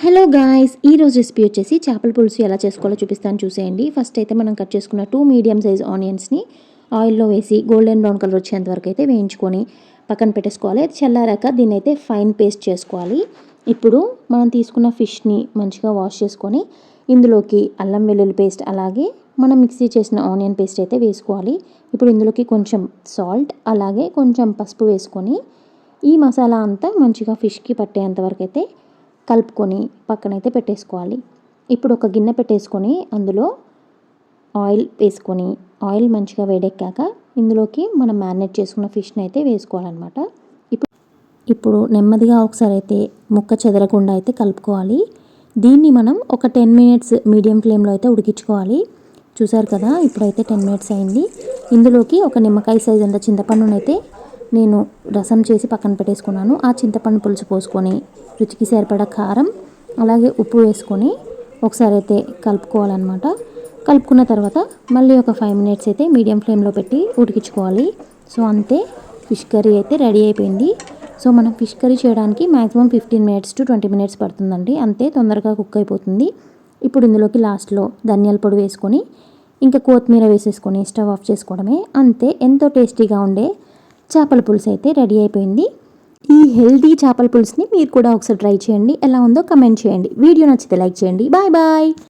Hello guys, ఈరోజు recipe వచ్చేసి చేపల పులుసు ఎలా చేసుకోవాలో చూపిస్తాను, చూసేయండి. ఫస్ట్ అయితే మనం కట్ చేసుకున్న 2 మీడియం సైజ్ ఆనియన్స్ని ఆయిల్లో వేసి గోల్డెన్ బ్రౌన్ కలర్ వచ్చేంత వరకు అయితే వేయించుకొని పక్కన పెట్టేసుకోవాలి. అది చల్లారాక దీన్ని అయితే ఫైన్ పేస్ట్ చేసుకోవాలి. ఇప్పుడు మనం తీసుకున్న ఫిష్ని మంచిగా వాష్ చేసుకొని ఇందులోకి అల్లం వెల్లుల్లి పేస్ట్, అలాగే మనం మిక్సీ చేసిన ఆనియన్ పేస్ట్ అయితే వేసుకోవాలి. ఇప్పుడు ఇందులోకి కొంచెం సాల్ట్, అలాగే కొంచెం పసుపు వేసుకొని ఈ మసాలా అంతా మంచిగా ఫిష్కి పట్టేంత వరకు అయితే కలుపుకొని పక్కనైతే పెట్టేసుకోవాలి. ఇప్పుడు ఒక గిన్నె పెట్టేసుకొని అందులో ఆయిల్ వేసుకొని ఆయిల్ మంచిగా వేడెక్కాక ఇందులోకి మనం మ్యారినేట్ చేసుకున్న ఫిష్ని అయితే వేసుకోవాలన్నమాట. ఇప్పుడు నెమ్మదిగా ఒకసారి అయితే ముక్క చెదరకుండా అయితే కలుపుకోవాలి. దీన్ని మనం ఒక 10 మినిట్స్ మీడియం ఫ్లేమ్లో అయితే ఉడికించుకోవాలి. చూసారు కదా, ఇప్పుడైతే 10 మినిట్స్ అయింది. ఇందులోకి ఒక నిమ్మకాయ సైజ్ అంత చింతపండునైతే నేను రసం చేసి పక్కన పెట్టేసుకున్నాను. ఆ చింతపండు పులుసు పోసుకొని రుచికి సరిపడా కారం, అలాగే ఉప్పు వేసుకొని ఒకసారి అయితే కలుపుకోవాలన్నమాట. కలుపుకున్న తర్వాత మళ్ళీ ఒక 5 మినిట్స్ అయితే మీడియం ఫ్లేమ్లో పెట్టి ఉడికించుకోవాలి. సో అంతే, ఫిష్ కర్రీ అయితే రెడీ అయిపోయింది. సో మనం ఫిష్ కర్రీ చేయడానికి మ్యాక్సిమం 15 మినిట్స్ టు 20 మినిట్స్ పడుతుందండి. అంతే, తొందరగా కుక్ అయిపోతుంది. ఇప్పుడు ఇందులోకి లాస్ట్లో ధనియాల పొడి వేసుకొని ఇంకా కొత్తిమీర వేసేసుకొని స్టవ్ ఆఫ్ చేసుకోవడమే. అంతే, ఎంతో టేస్టీగా ఉండే చేపల పులుసు అయితే రెడీ అయిపోయింది. ఈ హెల్దీ చేపల పులుసుని మీరు కూడా ఒకసారి ట్రై చేయండి. ఎలా ఉందో కమెంట్ చేయండి. వీడియో నచ్చితే లైక్ చేయండి. Bye bye.